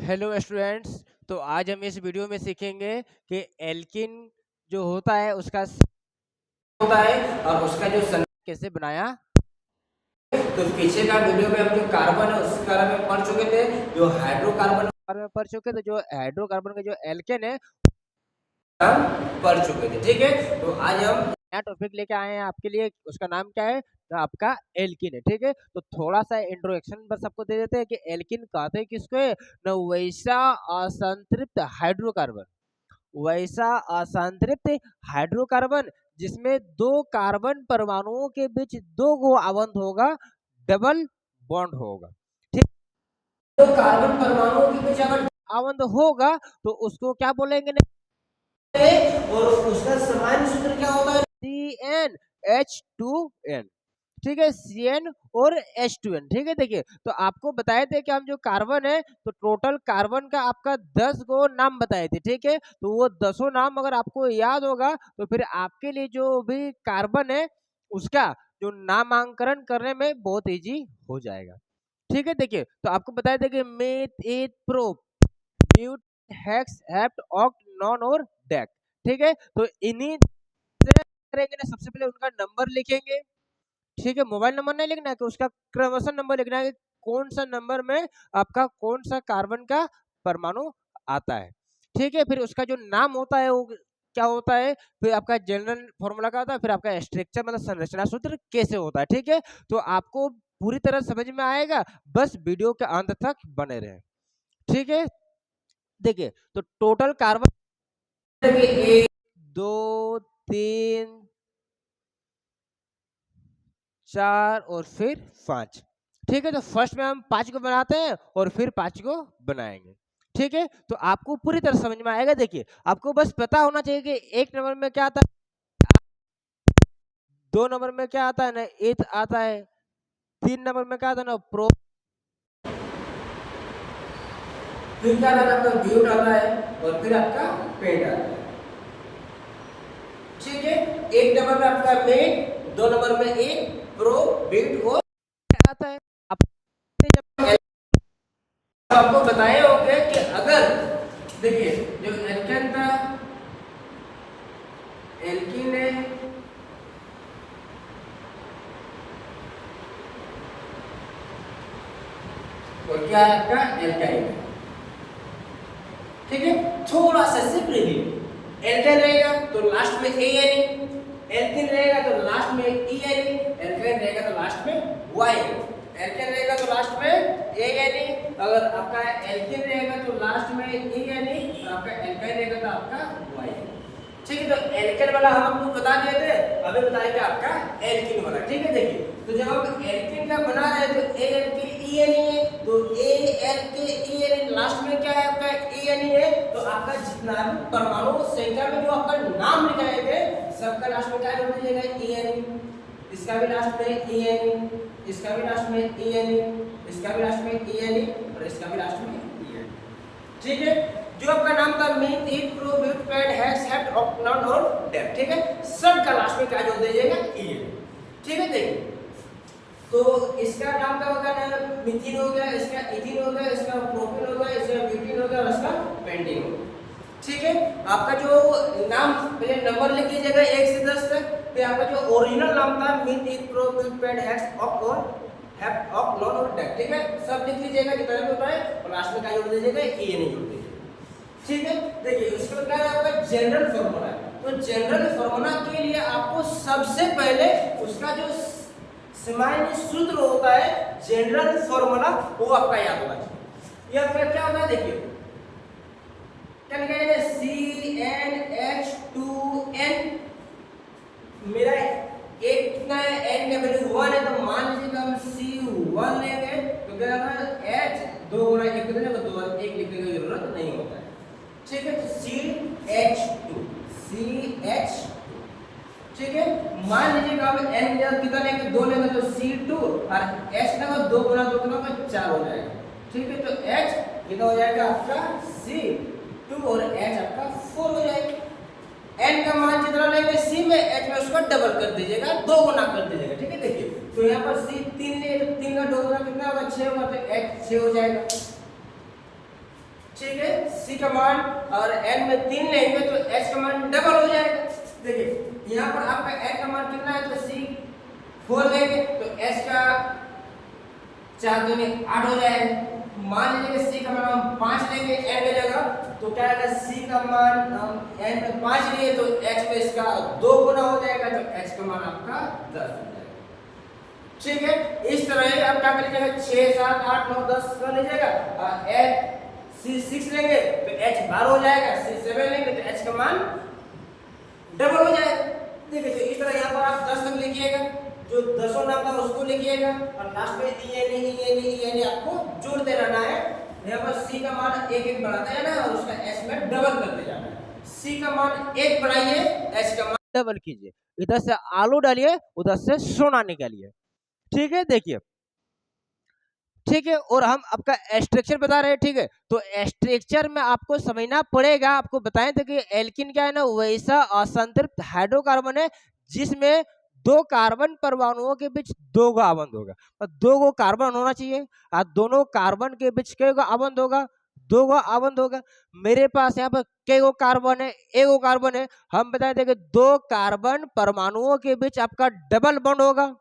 Hello students. तो आज हम इस वीडियो में सीखेंगे कि एल्किन जो होता है उसका होता है और उसका जो कैसे बनाया। तो पीछे का वीडियो में हम जो कार्बन है उसके बारे में पढ़ चुके थे, जो हाइड्रोकार्बन के बारे में पढ़ चुके थे, जो हाइड्रोकार्बन का जो एल्केन है हम पढ़ चुके थे। ठीक है, तो आज हम नया टॉपिक लेके आए हैं आपके लिए। उसका नाम क्या है? तो आपका एल्किन है। ठीक है, तो थोड़ा सा इंट्रोडक्शन बस आपको दे देते हैं कि एल्किन कहते हैं किसको है ना, वैसा असंतृप्त हाइड्रोकार्बन, वैसा असंतृप्त हाइड्रोकार्बन जिसमें दो कार्बन परमाणुओं के बीच दो गो आवंत होगा, डबल बॉन्ड होगा। ठीक, दो कार्बन परमाणुओं के बीच अगर आवंत होगा तो उसको क्या बोलेंगे और उसका सामान्य सूत्र क्या होता है? CnH2n। ठीक है, Cn और H2n। ठीक है, देखिए तो आपको बताए थे कि हम जो कार्बन है तो टोटल कार्बन का आपका 10 गो नाम बताए थे। ठीक है, तो वो 10 नाम अगर आपको याद होगा तो फिर आपके लिए जो भी कार्बन है उसका जो नामांकन करने में बहुत इजी हो जाएगा। ठीक है, देखिए तो आपको बताए थे कि meth eth pro but hex hept oct non और डेक। ठीक है, तो इन्हीं से करेंगे ना, सबसे पहले उनका नंबर लिखेंगे। ठीक है, मोबाइल नंबर नहीं लिखना है कि उसका क्रमशः नंबर लिखना है कि कौन सा नंबर में आपका कौन सा कार्बन का परमाणु आता है। ठीक है, फिर उसका जो नाम होता है वो क्या होता है, फिर आपका जनरल फॉर्मूला क्या होता है, फिर आपका स्ट्रक्चर मतलब संरचना सूत्र कैसे होता है। ठीक है, तो आपको पूरी तरह समझ में आएगा, बस वीडियो के अंत तक बने रहे। ठीक है, देखिए तो टोटल कार्बन 1 2 3 4 और फिर 5। ठीक है, तो फर्स्ट में हम 5 को बनाते हैं और फिर 5 को बनाएंगे। ठीक है, तो आपको पूरी तरह समझ में आएगा। देखिए आपको बस पता होना चाहिए कि एक नंबर में क्या आता है, 2 नंबर में क्या आता है ना, एथ आता है, 3 नंबर में क्या आता है ना, प्रो, फिर क्या आता है आपका ब्यूट आता है और फिर आपका पेंट आता है। ठीक है, एक नंबर में आपका मेन, 2 नंबर में एक प्रो ब्यूट और आता है। आपको बताए होंगे कि अगर देखिए जो एल्केन था, एल्कीन है और क्या है आपका एल्काइन है। ठीक है, थोड़ा सा सिर्फ रिव्यू, एल्केन रहेगा तो लास्ट में ए एन, एल्कीन रहेगा तो लास्ट में ई एन, एल्काइन रहेगा तो लास्ट में वाई, एल्केन रहेगा तो लास्ट में ए एन, अगर आपका एल्कीन रहेगा तो लास्ट में ई एन, और आपका एल्काइन रहेगा तो आपका वाई। ठीक है, तो एल्केन वाला हम आपको बता दिए थे, अभी बताएंगे आपका एल्कीन वाला। ठीक है, देखिए तो जब हम एल्कीन का बना रहे हैं तो ए एल के ई एन है, तो ए एल के ई एन लास्ट में क्या है आपका ई एन है, तो आपका जितना भी परमाणु संख्या में जो आपका नाम लिखाए थे सबका लास्ट में क्या जोड़ दीजिएगा ई एन, इसका भी लास्ट में ई एन, इसका भी लास्ट में ई एन, इसका भी लास्ट में ई एन और इसका भी लास्ट में ई एन। ठीक है, जो आपका नाम था मीथ ईट प्रो ब्यूट पैड हैक्स हेप्ट ऑक्टनॉन और डेप। ठीक है, सब का लास्ट में क्या जोड़ दीजिएगा ई एन। ठीक है, देखिए तो इसका नाम क्या होगा ना, मीथिन हो गया, इसका इथिन हो गया, इसका प्रोपेन हो गया, इसका ब्यूटीन हो गया और इसका पेंटीन हो गया। ठीक है, आपका जो नाम पहले नंबर लिख लीजिएगा 1 से 10 तक, फिर आपका जो ओरिजिनल नाम था मीथ ईट प्रो ब्यूट पैड हैक्स ऑक्ट और हैप्ट ऑक्ट नॉन और डेप। ठीक है, सब लिख लीजिएगा जितना भी होता है और लास्ट में क्या जोड़ दीजिएगा ई एन जोड़ दीजिएगा। ठीक है, देखिए उसके बाद क्या आपका जनरल फार्मूला है, तो जनरल फार्मूला के लिए आपको सबसे पहले उसका जो सामान्य सूत्र होता है जनरल फार्मूला वो आपका याद होना चाहिए। ये आपका क्या होता है, देखिए क्या लिखा है CnH2n, मेरा एक कितना है n का वैल्यू 1 है, तो मान लीजिए हम C1 लेंगे तो क्या होगा H 2 गुना 1 कितना है, 2 1 लिखने की जरूरत नहीं होता है। ठीक है, तो CH2 ठीक है, मान लीजिए हम n कितना लेंगे 2 लेंगे तो C2 और H लगा 2 गुना 2 कितना होगा 4 हो जाएगा। ठीक है, तो H कितना हो जाएगा आपका C2 और H आपका 4 हो जाएगा। n का मान जितना लेंगे C में H में उसका डबल कर दीजिएगा, 2 गुना कर दीजिएगा। ठीक है, देखिए तो यहाँ पर C 3 ले तो 3 का 2 गुना कितना होगा 6 होगा, तो H 6 हो जाएगा। ठीक है, सी का मान और एन में 3 लेंगे तो एच का मान डबल हो जाएगा। देखिए यहाँ पर आपका एन का मान कितना है, तो सी 4 लेंगे तो एच का 4 दूनी 8 हो जाएगा। मान लीजिए सी का मान हम 5 लेंगे एन में जगह, तो क्या आएगा, सी का मान हम एन में 5 लिए तो एच में इसका 2 गुना हो जाएगा, तो एच का मान आपका 10 हो जाएगा। ठीक है, इस तरह आप क्या कर लीजिएगा, 6 7 8 9 10 कर लीजिएगा। एच सी 6 लेंगे तो एच 12 हो जाएगा, सी 7 लेंगे तो एच का मान डबल हो जाएगा। देखिए तो इस तरह यहाँ पर आप 10 तक लिखिएगा, जो दसों नाम था उसको लिखिएगा और लास्ट में ये आपको जोड़ते रहना है। यहाँ पर सी का मान एक एक बढ़ाते जाना है और उसका एच में डबल करते जाना है। सी का मान एक बढ़ाइए, एच का मान डबल कीजिए, इधर से आलू डालिए उधर से सोना निकालिए। ठीक है, देखिए ठीक है, और हम आपका स्ट्रक्चर बता रहे हैं। ठीक है, तो स्ट्रक्चर में आपको समझना पड़ेगा। आपको बताएं थे कि एल्किन क्या है ना, वैसा असंतृप्त हाइड्रोकार्बन है जिसमें 2 कार्बन परमाणुओं के बीच 2 गो आबंध होगा, और 2 गो कार्बन होना चाहिए और दोनों कार्बन के बीच कै गो आबंध होगा, 2 गो आबंध होगा। मेरे पास यहाँ पर कै गो कार्बन है, एक गो कार्बन है। हम बताए थे कि 2 कार्बन परमाणुओं के बीच आपका डबल बॉन्ड होगा।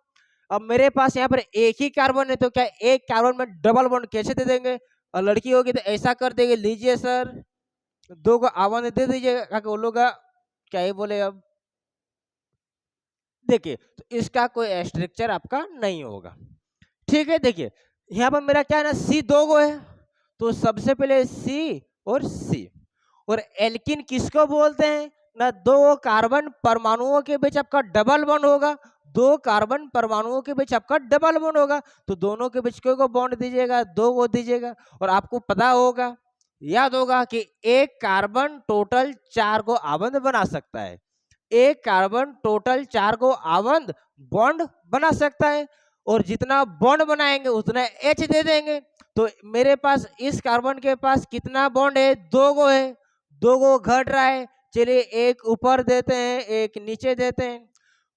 अब मेरे पास यहाँ पर एक ही कार्बन है, तो क्या एक कार्बन में डबल बॉन्ड कैसे दे देंगे, और लड़की होगी तो ऐसा कर देंगे, लीजिए सर 2 को आबंध दे दीजिए, वो लोग क्या ही बोले। अब देखिए तो इसका कोई स्ट्रक्चर आपका नहीं होगा। ठीक है, देखिए यहाँ पर मेरा क्या है ना, सी 2 गो है, तो सबसे पहले सी और सी। और एल्किन किसको बोलते हैं ना, 2 कार्बन परमाणुओं के बीच आपका डबल बॉन्ड होगा, 2 कार्बन परमाणुओं के बीच आपका डबल बॉन्ड होगा, तो दोनों के बीच को बॉन्ड दीजिएगा, 2 को दीजिएगा। और आपको पता होगा, याद होगा कि एक कार्बन टोटल 4 को आबंध बना सकता है, एक कार्बन टोटल 4 को आबंध बॉन्ड बना सकता है, और जितना बॉन्ड बनाएंगे उतना एच दे देंगे। तो मेरे पास इस कार्बन के पास कितना बॉन्ड है, 2 गो है, 2 गो घट रहा है। चलिए एक ऊपर देते हैं, एक नीचे देते हैं,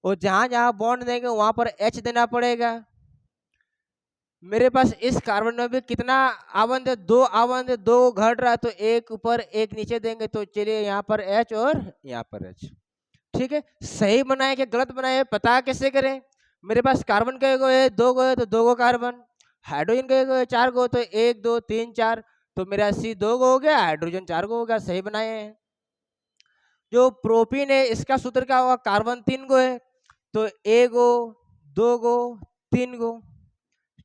और जहां जहां बॉन्ड देंगे वहां पर एच देना पड़ेगा। मेरे पास इस कार्बन में भी कितना आबंध है, 2 आबंध है, 2 घट रहा है, तो एक ऊपर एक नीचे देंगे, तो चलिए यहाँ पर एच और यहाँ पर एच। ठीक है, सही बनाए कि गलत बनाए पता कैसे करें। मेरे पास कार्बन का गो है, 2 गो है, तो 2 गो कार्बन। हाइड्रोजन का गो है, 4 गो, तो 1 2 3 4, तो मेरा सी 2 गो हो गया, हाइड्रोजन 4 गो हो गया, सही बनाए हैं। जो प्रोपीन है इसका सूत्र क्या होगा, कार्बन 3 गो है, तो 1 गो 2 गो 3 गो।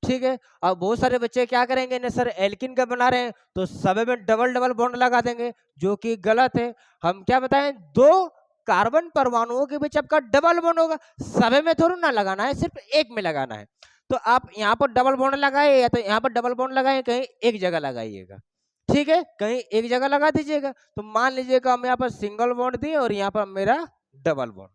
ठीक है, अब बहुत सारे बच्चे क्या करेंगे ना, सर एल्किन का बना रहे हैं तो सब में डबल डबल बॉन्ड लगा देंगे, जो कि गलत है। हम क्या बताएं, 2 कार्बन परमाणुओं के बीच आपका डबल बॉन्ड होगा, सब में थोड़ा ना लगाना है, सिर्फ एक में लगाना है। तो आप यहाँ पर डबल बॉन्ड लगाए या तो यहाँ पर डबल बॉन्ड लगाए, कहीं एक जगह लगाइएगा। ठीक है, कहीं एक जगह लगा दीजिएगा। तो मान लीजिएगा हम यहाँ पर सिंगल बॉन्ड दिए और यहाँ पर मेरा डबल बॉन्ड।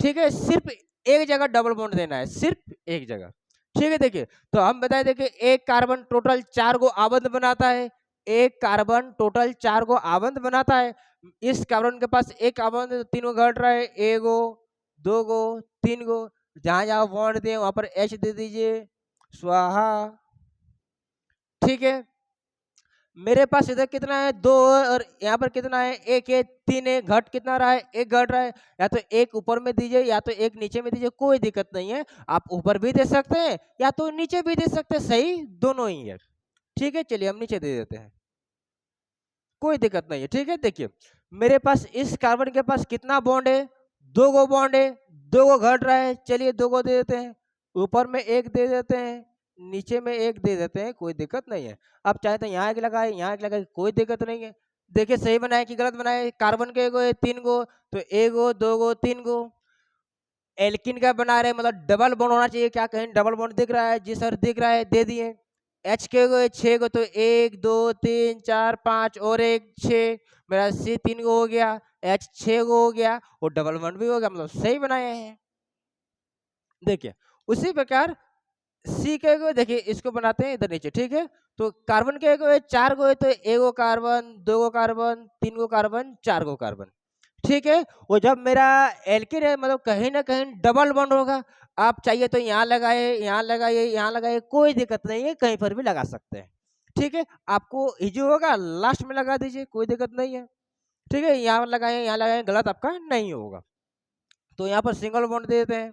ठीक है, सिर्फ एक जगह डबल बॉन्ड देना है, सिर्फ एक जगह। ठीक है, देखिए तो हम बताए थे कि एक कार्बन टोटल 4 को आबंध बनाता है, एक कार्बन टोटल 4 को आबंध बनाता है। इस कार्बन के पास एक आबंध 3 गो घट रहा है, 1 गो 2 गो 3 गो, जहां जहां बॉन्ड दिए वहां पर एच दे दीजिए, स्वाहा। ठीक है, मेरे पास इधर कितना है, 2 और यहाँ पर कितना है, 1 है, 3 है, घट कितना रहा है, 1 घट रहा है। या तो एक ऊपर में दीजिए या तो एक नीचे में दीजिए, कोई दिक्कत नहीं है। आप ऊपर भी दे सकते हैं या तो नीचे भी दे सकते हैं, सही दोनों ही है। ठीक है, चलिए हम नीचे दे देते हैं, कोई दिक्कत नहीं है। ठीक है, देखिए मेरे पास इस कार्बन के पास कितना बॉन्ड है, 2 गो बॉन्ड है, 2 गो घट रहा है, चलिए 2 गो दे देते हैं, ऊपर में एक दे देते हैं, नीचे में एक दे देते हैं, कोई दिक्कत नहीं है। आप चाहे तो यहाँ एक लगाए, यहाँ एक लगाए, कोई दिक्कत नहीं है। देखिए सही बनाए कि गलत बनाए, कार्बन के गो है 3 गो, तो 1 गो 2 गो 3 गो। एल्किन का बना रहे मतलब डबल बॉन्ड होना चाहिए, क्या कहीं डबल बॉन्ड दिख रहा है, जी सर दिख रहा है, दे दिए। एच के गो 6 गो, तो 1 2 3 4 5 और एक 6, मेरा सी 3 गो हो गया, एच 6 गो हो गया, और डबल बॉन्ड भी हो गया, मतलब सही बनाए हैं। देखिए उसी प्रकार सी के गो, देखिए इसको बनाते हैं इधर नीचे। ठीक है, तो कार्बन के गो 4 गो है, तो 1 गो कार्बन 2 गो कार्बन 3 गो कार्बन 4 गो कार्बन। ठीक है, वो जब मेरा एल्किन है मतलब कहीं ना कहीं डबल बॉन्ड होगा। आप चाहिए तो यहाँ लगाए, यहाँ लगाइए, यहाँ लगाइए, कोई दिक्कत नहीं है, कहीं पर भी लगा सकते हैं। ठीक है, आपको इजी होगा, लास्ट में लगा दीजिए, कोई दिक्कत नहीं है। ठीक है, यहाँ लगाए यहाँ लगाए, गलत आपका नहीं होगा। तो यहाँ पर सिंगल बॉन्ड दे देते हैं।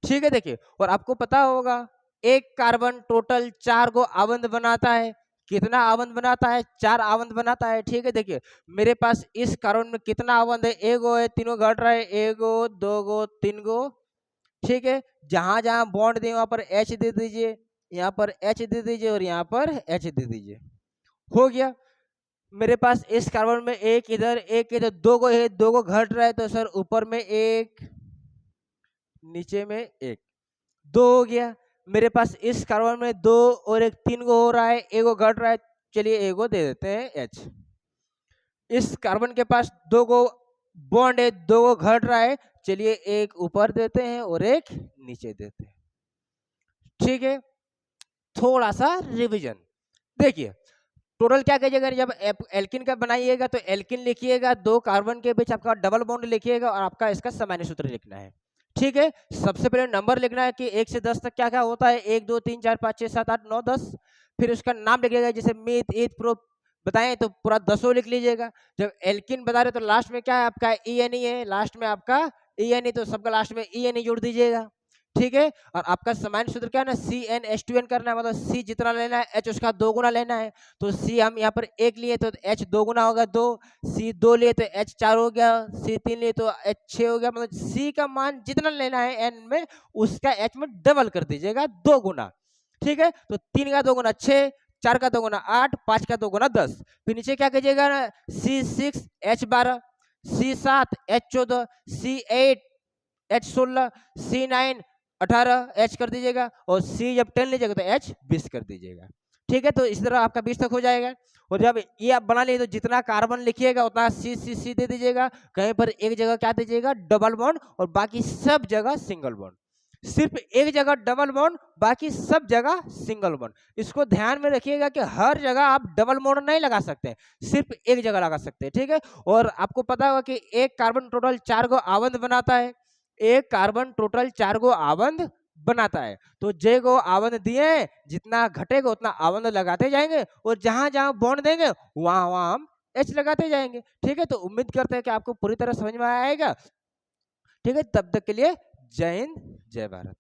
ठीक है, देखिए, और आपको पता होगा एक कार्बन टोटल 4 गो आवंत बनाता है। कितना आवंत बनाता है? 4 आवंत बनाता है। ठीक है, देखिए मेरे पास इस कार्बन में कितना आवंत है? एगो है, तीनों घट रहा है, एगो, दो गो, तीन गो। ठीक है, जहां जहां बॉन्ड दे वहां पर एच दे दीजिए, यहाँ पर एच दे दीजिए और यहाँ पर एच दे दीजिए। हो गया। मेरे पास इस कार्बन में एक इधर दो गो है, दो गो घट रहा है, तो सर ऊपर में एक, नीचे में एक, दो हो गया। मेरे पास इस कार्बन में दो और एक, तीन गो हो रहा है, एगो घट रहा है, चलिए एगो दे देते हैं एच। इस कार्बन के पास दो गो बॉन्ड है, दो गो घट रहा है, चलिए एक ऊपर देते हैं और एक नीचे देते हैं। ठीक है, थोड़ा सा रिवीजन देखिए, टोटल क्या कीजिएगा, जब एल्किन का बनाइएगा तो एल्किन लिखिएगा, दो कार्बन के बीच आपका डबल बॉन्ड लिखिएगा और आपका इसका सामान्य सूत्र लिखना है। ठीक है, सबसे पहले नंबर लिखना है कि 1 से 10 तक क्या क्या होता है, 1 2 3 4 5 6 7 8 9 10। फिर उसका नाम लिखिएगा, जैसे मीथ ईथ प्रो बताएं तो पूरा 10 लिख लीजिएगा। जब एल्किन बता रहे तो लास्ट में क्या है आपका ई है, लास्ट में आपका ई तो सबका लास्ट में ई जोड़ दीजिएगा। ठीक है, और आपका सामान्य सूत्र क्या है ना, CnH2n करना है, मतलब C जितना लेना है H उसका 2 गुना लेना है। तो C हम यहाँ पर 1 लिए तो H 2 गुना होगा 2, C 2 लिए तो H 4 हो गया, C 3 लिए तो H 6 हो गया। मतलब C का मान जितना लेना है N में, उसका H में डबल कर दीजिएगा 2 गुना। ठीक है, तो 3 का 2 गुना 6, 4 का 2 गुना 8, 5 का 2 गुना 10। फिर नीचे क्या कीजिएगा ना, C6 H12, C7 H14, C8 H16, C9 18 H कर दीजिएगा, और C जब 10 लीजिएगा तो H 20 कर दीजिएगा। ठीक है, तो इस तरह आपका 20 तक हो जाएगा। और जब ये आप बना लिए तो जितना कार्बन लिखिएगा उतना C दे दीजिएगा। कहीं पर एक जगह क्या दीजिएगा, डबल बॉन्ड, और बाकी सब जगह सिंगल बॉन्ड। सिर्फ एक जगह डबल बॉन्ड, बाकी सब जगह सिंगल बॉन्ड। इसको ध्यान में रखिएगा कि हर जगह आप डबल बॉन्ड नहीं लगा सकते, सिर्फ एक जगह लगा सकते हैं। ठीक है, और आपको पता होगा कि एक कार्बन टोटल 4 गो आवंत बनाता है। एक कार्बन टोटल 4 गो आवंत बनाता है। तो जे गो आवंत दिए हैं, जितना घटेगा उतना आवंत लगाते जाएंगे, और जहां जहां बॉन्ड देंगे वहां वहां हम एच लगाते जाएंगे। ठीक है, तो उम्मीद करते हैं कि आपको पूरी तरह समझ में आएगा। ठीक है, तब तक के लिए जय हिंद, जय भारत।